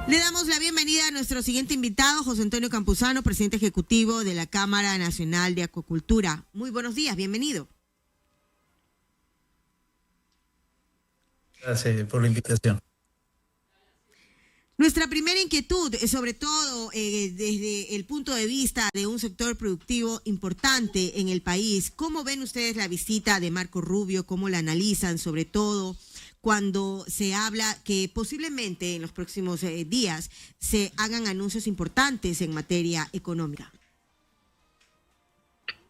Le damos la bienvenida a nuestro siguiente invitado, José Antonio Campuzano, presidente ejecutivo de la Cámara Nacional de Acuacultura. Muy buenos días, bienvenido. Gracias por la invitación. Nuestra primera inquietud, sobre todo desde el punto de vista de un sector productivo importante en el país, ¿cómo ven ustedes la visita de Marco Rubio? ¿Cómo la analizan, sobre todo cuando se habla que posiblemente en los próximos días se hagan anuncios importantes en materia económica?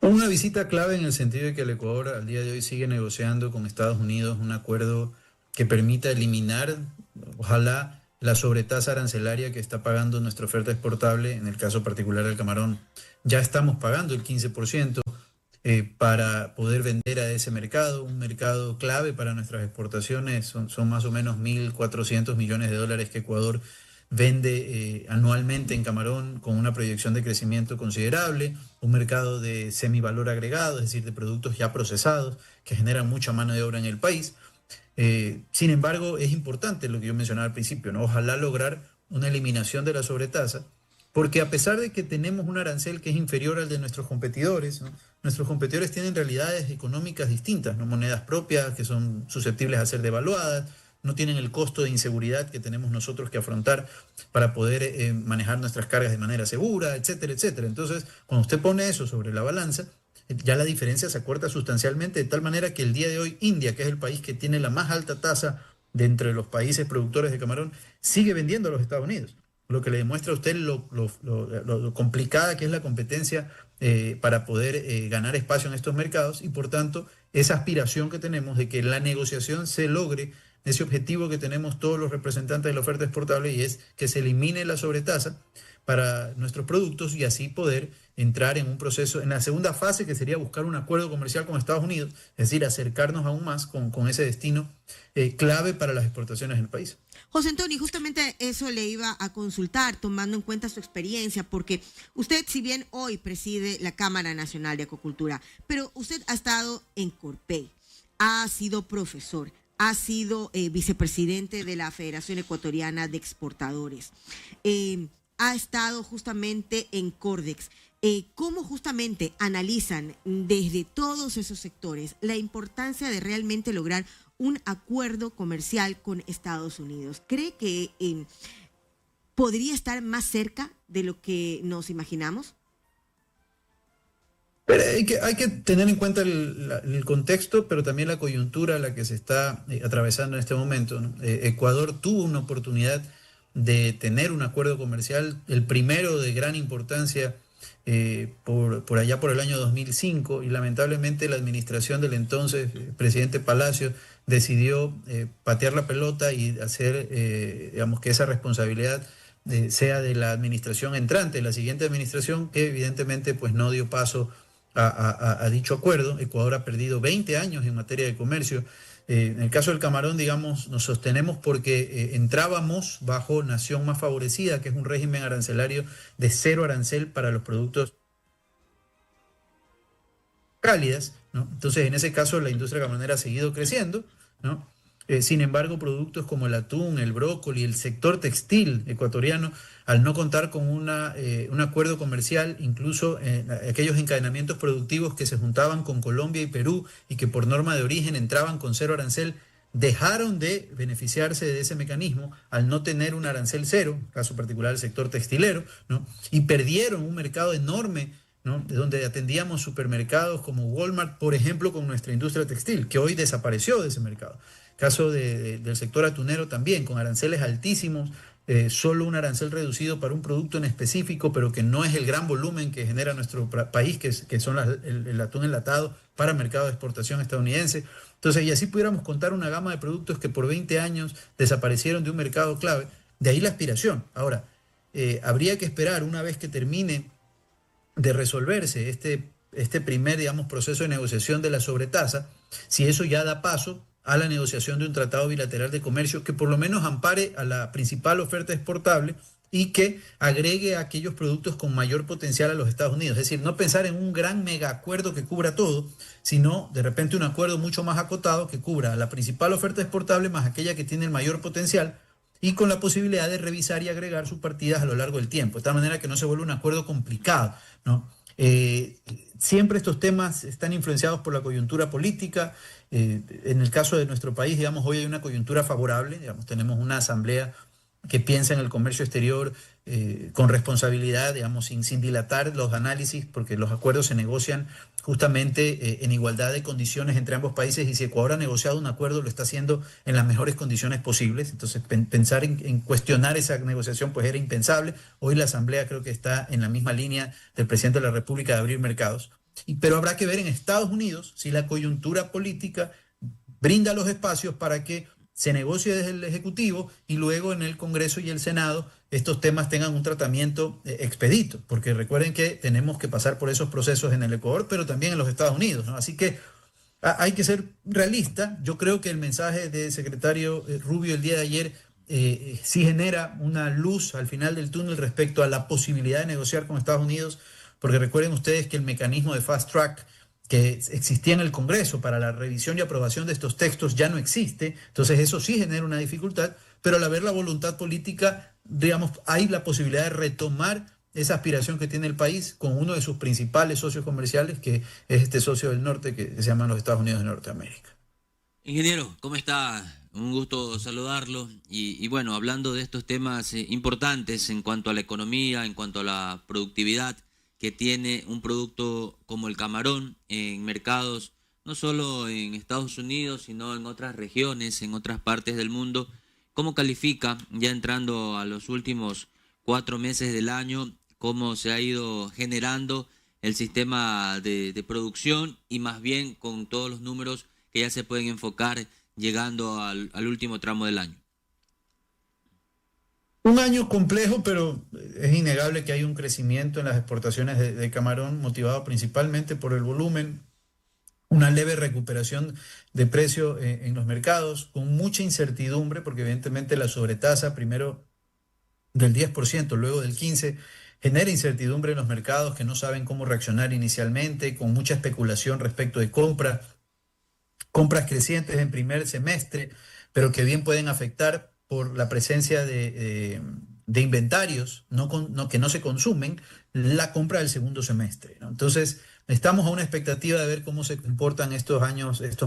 Una visita clave en el sentido de que el Ecuador al día de hoy sigue negociando con Estados Unidos un acuerdo que permita eliminar, ojalá, la sobretasa arancelaria que está pagando nuestra oferta exportable. En el caso particular del camarón, ya estamos pagando el 15% para poder vender a ese mercado, un mercado clave para nuestras exportaciones. Son más o menos 1.400 millones de dólares que Ecuador vende anualmente en camarón, con una proyección de crecimiento considerable, un mercado de semivalor agregado, es decir, de productos ya procesados que generan mucha mano de obra en el país. Sin embargo, es importante lo que yo mencionaba al principio, ¿no? Ojalá lograr una eliminación de la sobretasa, porque a pesar de que tenemos un arancel que es inferior al de nuestros competidores, ¿no? Nuestros competidores tienen realidades económicas distintas, ¿no? Monedas propias que son susceptibles a ser devaluadas, no tienen el costo de inseguridad que tenemos nosotros que afrontar para poder manejar nuestras cargas de manera segura, etcétera, etcétera. Entonces, cuando usted pone eso sobre la balanza, ya la diferencia se acorta sustancialmente, de tal manera que el día de hoy India, que es el país que tiene la más alta tasa de entre los países productores de camarón, sigue vendiendo a los Estados Unidos, lo que le demuestra a usted lo complicada que es la competencia para poder ganar espacio en estos mercados, y por tanto esa aspiración que tenemos de que la negociación se logre ese objetivo que tenemos todos los representantes de la oferta exportable, y es que se elimine la sobretasa para nuestros productos y así poder entrar en un proceso, en la segunda fase, que sería buscar un acuerdo comercial con Estados Unidos, es decir, acercarnos aún más con ese destino clave para las exportaciones del país. José Antonio, justamente eso le iba a consultar, tomando en cuenta su experiencia, porque usted, si bien hoy preside la Cámara Nacional de Acuacultura, pero usted ha estado en Corpey, ha sido profesor, ha sido vicepresidente de la Federación Ecuatoriana de Exportadores, ha estado justamente en Cordex. ¿Cómo justamente analizan desde todos esos sectores la importancia de realmente lograr un acuerdo comercial con Estados Unidos? ¿Cree que podría estar más cerca de lo que nos imaginamos? Pero hay que tener en cuenta el contexto, pero también la coyuntura a la que se está atravesando en este momento, ¿no? Ecuador tuvo una oportunidad de tener un acuerdo comercial, el primero de gran importancia por allá por el año 2005, y lamentablemente la administración del entonces presidente Palacio decidió patear la pelota y hacer, digamos, que esa responsabilidad sea de la administración entrante, la siguiente administración, que evidentemente pues no dio paso a dicho acuerdo. Ecuador ha perdido 20 años en materia de comercio. En el caso del camarón, digamos, nos sostenemos porque entrábamos bajo nación más favorecida, que es un régimen arancelario de cero arancel para los productos cálidas, ¿no? Entonces, en ese caso, la industria camaronera ha seguido creciendo, ¿no? Sin embargo, productos como el atún, el brócoli, el sector textil ecuatoriano, al no contar con un acuerdo comercial, incluso aquellos encadenamientos productivos que se juntaban con Colombia y Perú y que por norma de origen entraban con cero arancel, dejaron de beneficiarse de ese mecanismo al no tener un arancel cero, caso particular el sector textilero, ¿no? Y perdieron un mercado enorme, ¿no? De donde atendíamos supermercados como Walmart, por ejemplo, con nuestra industria textil, que hoy desapareció de ese mercado. Caso del sector atunero también, con aranceles altísimos, solo un arancel reducido para un producto en específico, pero que no es el gran volumen que genera nuestro país, que son el atún enlatado para mercado de exportación estadounidense. Entonces, y así pudiéramos contar una gama de productos que por 20 años desaparecieron de un mercado clave. De ahí la aspiración. Ahora, habría que esperar una vez que termine de resolverse este primer, digamos, proceso de negociación de la sobretasa, si eso ya da paso a la negociación de un tratado bilateral de comercio que por lo menos ampare a la principal oferta exportable y que agregue a aquellos productos con mayor potencial a los Estados Unidos. Es decir, no pensar en un gran mega acuerdo que cubra todo, sino de repente un acuerdo mucho más acotado que cubra a la principal oferta exportable más aquella que tiene el mayor potencial, y con la posibilidad de revisar y agregar sus partidas a lo largo del tiempo, de tal manera que no se vuelva un acuerdo complicado, ¿no? Siempre estos temas están influenciados por la coyuntura política. En el caso de nuestro país, digamos, hoy hay una coyuntura favorable, digamos, tenemos una asamblea que piensa en el comercio exterior con responsabilidad, digamos, sin dilatar los análisis, porque los acuerdos se negocian justamente en igualdad de condiciones entre ambos países, y si Ecuador ha negociado un acuerdo, lo está haciendo en las mejores condiciones posibles. Entonces, pensar en cuestionar esa negociación pues era impensable. Hoy la Asamblea creo que está en la misma línea del presidente de la República de abrir mercados. Pero habrá que ver en Estados Unidos si la coyuntura política brinda los espacios para que se negocie desde el Ejecutivo y luego en el Congreso y el Senado estos temas tengan un tratamiento expedito, porque recuerden que tenemos que pasar por esos procesos en el Ecuador, pero también en los Estados Unidos, ¿no? Así que hay que ser realista. Yo creo que el mensaje del secretario Rubio el día de ayer sí genera una luz al final del túnel respecto a la posibilidad de negociar con Estados Unidos, porque recuerden ustedes que el mecanismo de fast track que existía en el Congreso para la revisión y aprobación de estos textos ya no existe. Entonces eso sí genera una dificultad, pero al haber la voluntad política, digamos, hay la posibilidad de retomar esa aspiración que tiene el país con uno de sus principales socios comerciales, que es este socio del norte que se llama los Estados Unidos de Norteamérica. Ingeniero, ¿cómo está? Un gusto saludarlo. Y bueno, hablando de estos temas importantes en cuanto a la economía, en cuanto a la productividad que tiene un producto como el camarón en mercados, no solo en Estados Unidos, sino en otras regiones, en otras partes del mundo. ¿Cómo califica, ya entrando a los últimos 4 meses del año, cómo se ha ido generando el sistema de producción, y más bien con todos los números que ya se pueden enfocar llegando al último tramo del año? Un año complejo, pero es innegable que hay un crecimiento en las exportaciones de camarón, motivado principalmente por el volumen, una leve recuperación de precio en los mercados, con mucha incertidumbre, porque evidentemente la sobretasa, primero del 10%, luego del 15%, genera incertidumbre en los mercados que no saben cómo reaccionar inicialmente, con mucha especulación respecto de compras crecientes en primer semestre, pero que bien pueden afectar por la presencia de inventarios que no se consumen, la compra del segundo semestre, ¿no? Entonces, estamos a una expectativa de ver cómo se comportan estos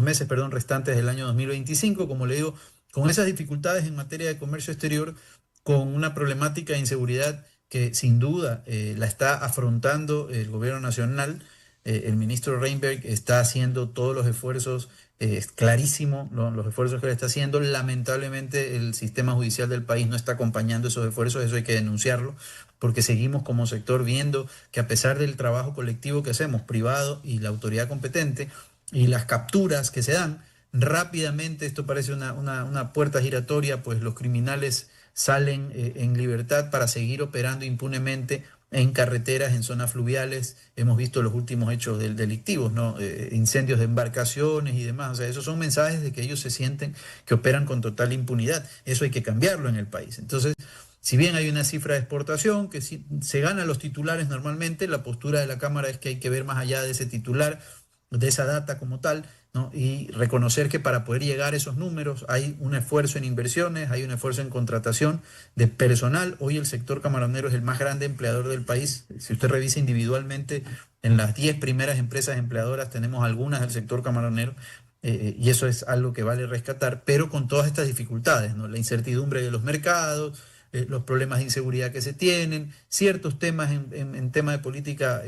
meses restantes del año 2025, como le digo, con esas dificultades en materia de comercio exterior, con una problemática de inseguridad que sin duda la está afrontando el gobierno nacional. El ministro Reinberg está haciendo todos los esfuerzos, es clarísimo los esfuerzos que le está haciendo. Lamentablemente el sistema judicial del país no está acompañando esos esfuerzos, eso hay que denunciarlo, porque seguimos como sector viendo que a pesar del trabajo colectivo que hacemos, privado y la autoridad competente, y las capturas que se dan, rápidamente esto parece una puerta giratoria, pues los criminales salen en libertad para seguir operando impunemente en carreteras, en zonas fluviales. Hemos visto los últimos hechos delictivos, ¿no? Incendios de embarcaciones y demás. O sea, esos son mensajes de que ellos se sienten que operan con total impunidad. Eso hay que cambiarlo en el país. Entonces, si bien hay una cifra de exportación que se gana los titulares normalmente, la postura de la Cámara es que hay que ver más allá de ese titular, de esa data como tal, ¿no? Y reconocer que para poder llegar a esos números hay un esfuerzo en inversiones, hay un esfuerzo en contratación de personal. Hoy el sector camaronero es el más grande empleador del país. Si usted revisa individualmente, en las 10 primeras empresas empleadoras tenemos algunas del sector camaronero, y eso es algo que vale rescatar, pero con todas estas dificultades, ¿no? La incertidumbre de los mercados, los problemas de inseguridad que se tienen, ciertos temas en tema de política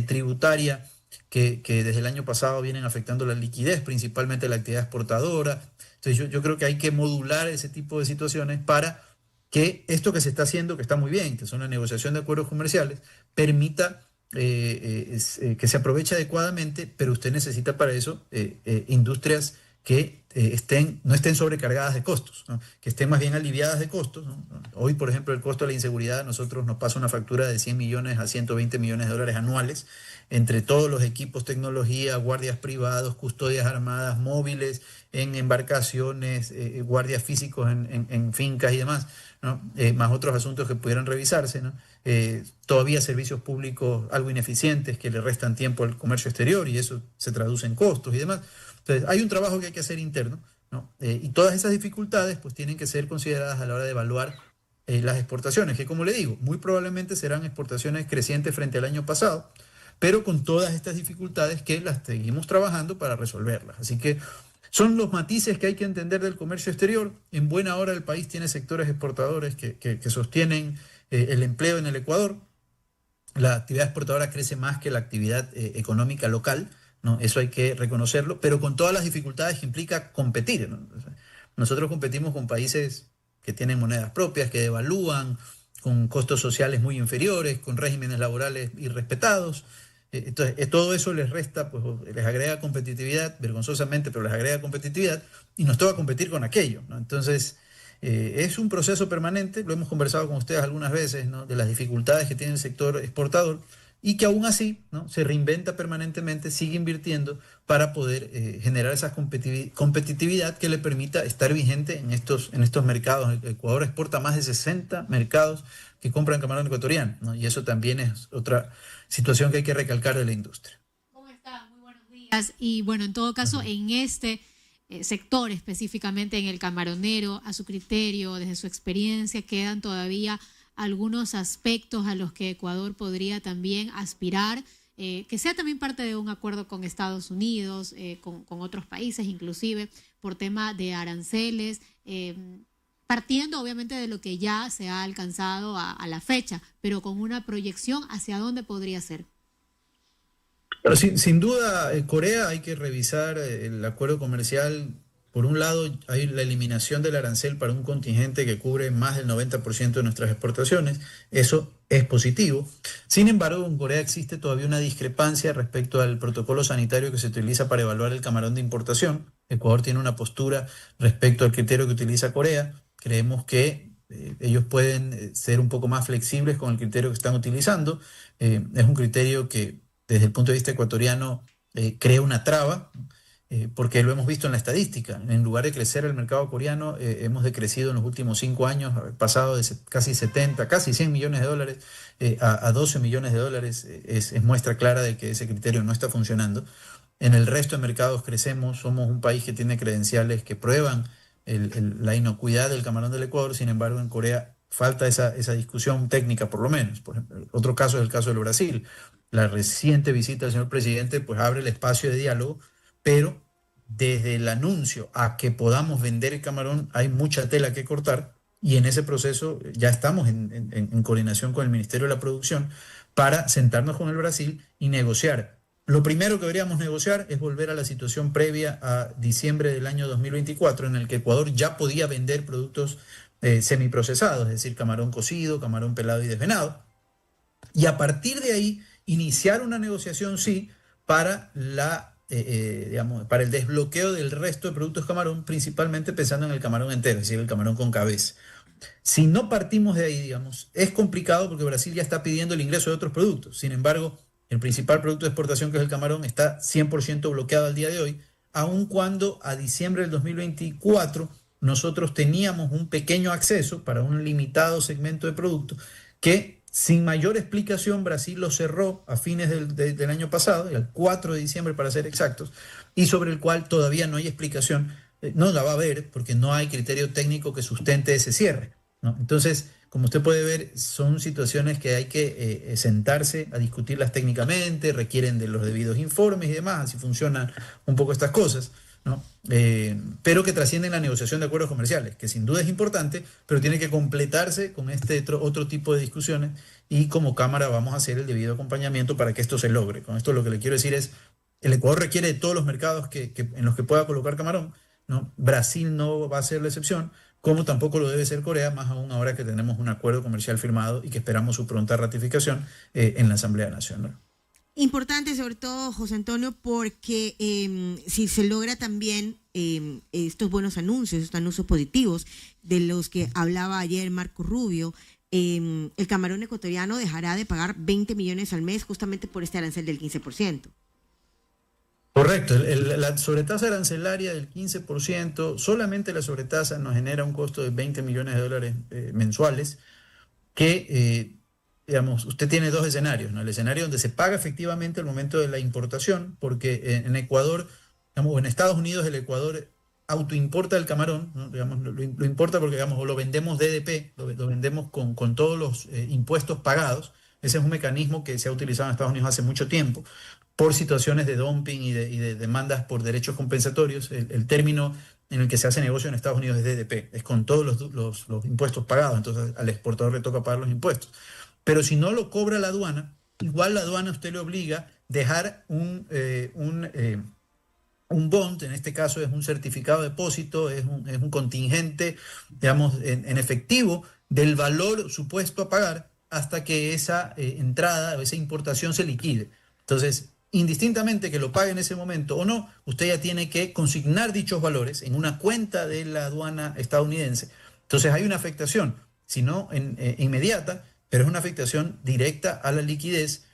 tributaria, que desde el año pasado vienen afectando la liquidez, principalmente la actividad exportadora. Entonces yo creo que hay que modular ese tipo de situaciones para que esto que se está haciendo, que está muy bien, que son la negociación de acuerdos comerciales, permita que se aproveche adecuadamente, pero usted necesita para eso industrias que no estén sobrecargadas de costos, ¿no? Que estén más bien aliviadas de costos, ¿no? Hoy, por ejemplo, el costo de la inseguridad a nosotros nos pasa una factura de 100 millones a 120 millones de dólares anuales, entre todos los equipos, tecnología, guardias privados, custodias armadas, móviles en embarcaciones, guardias físicos en fincas y demás, ¿no? Más otros asuntos que pudieran revisarse, ¿no? Todavía servicios públicos algo ineficientes que le restan tiempo al comercio exterior, y eso se traduce en costos y demás. Entonces, hay un trabajo que hay que hacer interno, ¿no? Y todas esas dificultades pues tienen que ser consideradas a la hora de evaluar las exportaciones, que como le digo, muy probablemente serán exportaciones crecientes frente al año pasado, pero con todas estas dificultades que las seguimos trabajando para resolverlas. Así que son los matices que hay que entender del comercio exterior. En buena hora el país tiene sectores exportadores que sostienen el empleo en el Ecuador. La actividad exportadora crece más que la actividad económica local, ¿no? Eso hay que reconocerlo, pero con todas las dificultades que implica competir, ¿no? O sea, nosotros competimos con países que tienen monedas propias, que devalúan, con costos sociales muy inferiores, con regímenes laborales irrespetados. Entonces, todo eso les resta, pues les agrega competitividad, vergonzosamente, pero les agrega competitividad, y nos toca competir con aquello, ¿no? Entonces, es un proceso permanente, lo hemos conversado con ustedes algunas veces, ¿no? De las dificultades que tiene el sector exportador, y que aún así, ¿no? Se reinventa permanentemente, sigue invirtiendo para poder generar esa competitividad que le permita estar vigente en estos mercados. Ecuador exporta más de 60 mercados que compran camarón ecuatoriano, ¿no? Y eso también es otra situación que hay que recalcar de la industria. ¿Cómo está? Muy buenos días. Y bueno, en todo caso, en este sector específicamente, en el camaronero, a su criterio, desde su experiencia, quedan todavía algunos aspectos a los que Ecuador podría también aspirar, que sea también parte de un acuerdo con Estados Unidos, con otros países, inclusive por tema de aranceles, partiendo obviamente de lo que ya se ha alcanzado a la fecha, pero con una proyección hacia dónde podría ser. Pero sin duda, Corea hay que revisar el acuerdo comercial. Por un lado, hay la eliminación del arancel para un contingente que cubre más del 90% de nuestras exportaciones. Eso es positivo. Sin embargo, en Corea existe todavía una discrepancia respecto al protocolo sanitario que se utiliza para evaluar el camarón de importación. Ecuador tiene una postura respecto al criterio que utiliza Corea. Creemos que ellos pueden ser un poco más flexibles con el criterio que están utilizando. Es un criterio que, desde el punto de vista ecuatoriano, crea una traba, porque lo hemos visto en la estadística. En lugar de crecer el mercado coreano, hemos decrecido en los últimos 5 años, pasado de casi 70, casi 100 millones de dólares a 12 millones de dólares. Es muestra clara de que ese criterio no está funcionando. En el resto de mercados crecemos, somos un país que tiene credenciales que prueban la inocuidad del camarón del Ecuador. Sin embargo, en Corea falta esa discusión técnica, por lo menos. Por ejemplo, otro caso es el caso del Brasil. La reciente visita del señor presidente pues abre el espacio de diálogo, pero desde el anuncio a que podamos vender el camarón hay mucha tela que cortar, y en ese proceso ya estamos en coordinación con el Ministerio de la Producción para sentarnos con el Brasil y negociar. Lo primero que deberíamos negociar es volver a la situación previa a diciembre del año 2024, en el que Ecuador ya podía vender productos semiprocesados, es decir, camarón cocido, camarón pelado y desvenado, y a partir de ahí iniciar una negociación, sí, para para el desbloqueo del resto de productos camarón, principalmente pensando en el camarón entero, es decir, el camarón con cabeza. Si no partimos de ahí, es complicado, porque Brasil ya está pidiendo el ingreso de otros productos. Sin embargo, el principal producto de exportación, que es el camarón, está 100% bloqueado al día de hoy, aun cuando a diciembre del 2024 nosotros teníamos un pequeño acceso para un limitado segmento de productos que, sin mayor explicación, Brasil lo cerró a fines del año pasado, el 4 de diciembre para ser exactos, y sobre el cual todavía no hay explicación. No la va a haber porque no hay criterio técnico que sustente ese cierre, ¿no? Entonces, como usted puede ver, son situaciones que hay que sentarse a discutirlas técnicamente, requieren de los debidos informes y demás, así funcionan un poco estas cosas, ¿no? Pero que trascienden la negociación de acuerdos comerciales, que sin duda es importante, pero tiene que completarse con este otro tipo de discusiones, y como Cámara vamos a hacer el debido acompañamiento para que esto se logre. Con esto lo que le quiero decir es, el Ecuador requiere de todos los mercados en los que pueda colocar camarón, ¿no? Brasil no va a ser la excepción, como tampoco lo debe ser Corea, más aún ahora que tenemos un acuerdo comercial firmado y que esperamos su pronta ratificación en la Asamblea Nacional. Importante, sobre todo, José Antonio, porque si se logra también estos buenos anuncios, estos anuncios positivos de los que hablaba ayer Marco Rubio, el camarón ecuatoriano dejará de pagar 20 millones al mes justamente por este arancel del 15%. Correcto, la sobretasa arancelaria del 15%, solamente la sobretasa nos genera un costo de 20 millones de dólares mensuales, que usted tiene dos escenarios, ¿no? El escenario donde se paga efectivamente al momento de la importación, porque en Ecuador, o en Estados Unidos, el Ecuador autoimporta el camarón, ¿no? Digamos, lo importa porque, digamos, o lo vendemos DDP, lo vendemos con todos los impuestos pagados. Ese es un mecanismo que se ha utilizado en Estados Unidos hace mucho tiempo por situaciones de dumping y de demandas por derechos compensatorios. El término en el que se hace negocio en Estados Unidos es DDP, es con todos los impuestos pagados, entonces al exportador le toca pagar los impuestos. Pero si no lo cobra la aduana, igual la aduana usted le obliga a dejar un bond, en este caso es un certificado de depósito, es un contingente, digamos, en efectivo del valor supuesto a pagar hasta que esa entrada o esa importación se liquide. Entonces, indistintamente que lo pague en ese momento o no, usted ya tiene que consignar dichos valores en una cuenta de la aduana estadounidense. Entonces hay una afectación, si no inmediata, pero es una afectación directa a la liquidez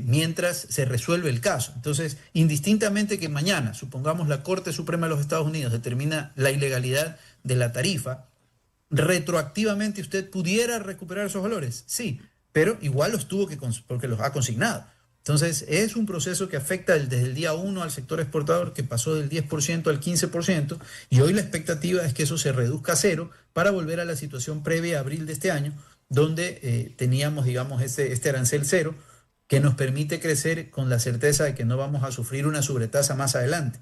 mientras se resuelve el caso. Entonces, indistintamente que mañana, supongamos, la Corte Suprema de los Estados Unidos determina la ilegalidad de la tarifa, retroactivamente usted pudiera recuperar esos valores, sí, pero igual los tuvo que porque los ha consignado. Entonces, es un proceso que afecta desde el día 1 al sector exportador, que pasó del 10% al 15%, y hoy la expectativa es que eso se reduzca a cero para volver a la situación previa a abril de este año, donde teníamos, digamos, este arancel cero, que nos permite crecer con la certeza de que no vamos a sufrir una sobretasa más adelante.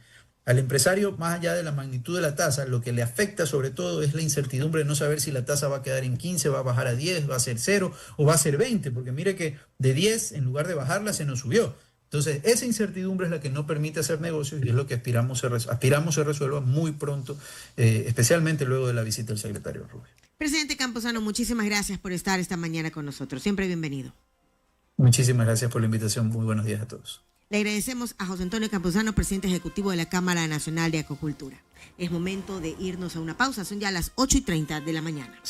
Al empresario, más allá de la magnitud de la tasa, lo que le afecta sobre todo es la incertidumbre de no saber si la tasa va a quedar en 15, va a bajar a 10, va a ser 0 o va a ser 20, porque mire que de 10, en lugar de bajarla, se nos subió. Entonces, esa incertidumbre es la que no permite hacer negocios y es lo que aspiramos se resuelva muy pronto, especialmente luego de la visita del secretario Rubio. Presidente Campuzano, muchísimas gracias por estar esta mañana con nosotros. Siempre bienvenido. Muchísimas gracias por la invitación. Muy buenos días a todos. Le agradecemos a José Antonio Campuzano, presidente ejecutivo de la Cámara Nacional de Acuicultura. Es momento de irnos a una pausa. Son ya las 8:30 de la mañana.